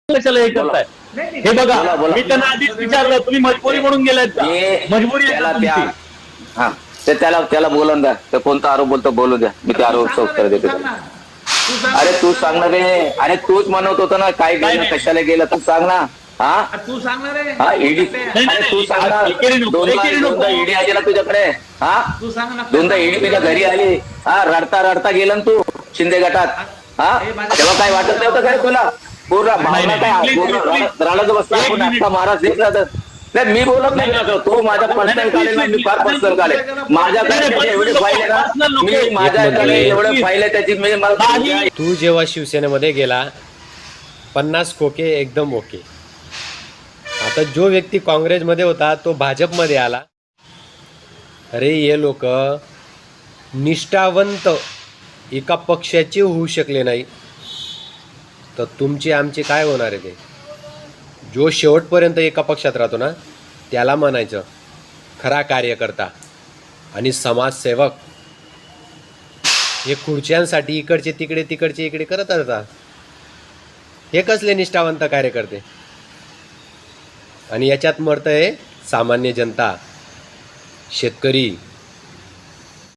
कशाला हे करताय? हे बघा, मी त्यांना आधीच विचारलं, तुम्ही मजबुरी म्हणून गेलात का? मजबुरी आहे का तुमची? हा, ते त्याला बोलून द्या. ते कोणता आरोप बोलतो बोलू द्या, मी त्या आरोपचं उत्तर देतो. अरे तू सांगणार रे, अरे तूच म्हणत होता ना काय गेलं, कशाला गेलं तू सांग ना. हा, तू सांगणार आहे. हा ईडी, अरे तू सांग ना. दोनदा ईडी आली ना तुझ्याकडे. हा, तू सांग ना. दोनदा ईडी तुझ्या घरी आली. हा, रडता गेला ना तू शिंदे गटात. हा, तेव्हा काय वाटत नव्हतं काय तुला? पूर्ण भावना काय पूर्ण रडत बसला. आपण आता महाराज देत राहतात. नाही, मी बोलत नाही ना, तो माझा पर्सनल काढेल ना, मी फार पर्सनल काढेल. माझ्याकडे एवढे फाईल आहे ना, मी माझ्याकडे एवढे फाईल आहे त्याची, मी मला. तू जेव्हा शिवसेनेमध्ये गेला 50 खोके एकदम ओके. आता जो व्यक्ती काँग्रेसमध्ये होता तो भाजपमध्ये आला. अरे हे लोक निष्ठावंत एका पक्षाचे होऊ शकले नाही तर तुमची आमची काय होणार आहे? ते जो शेवटपर्यंत एका पक्षात राहतो ना त्याला म्हणायचं खरा कार्यकर्ता आणि समाजसेवक. हे खुर्च्यांसाठी इकडचे तिकडे तिकडचे इकडे करत असतात. हे कसले निष्ठावंत कार्यकर्ते? आणि याच्यात मरतंय सामान्य जनता, शेतकरी,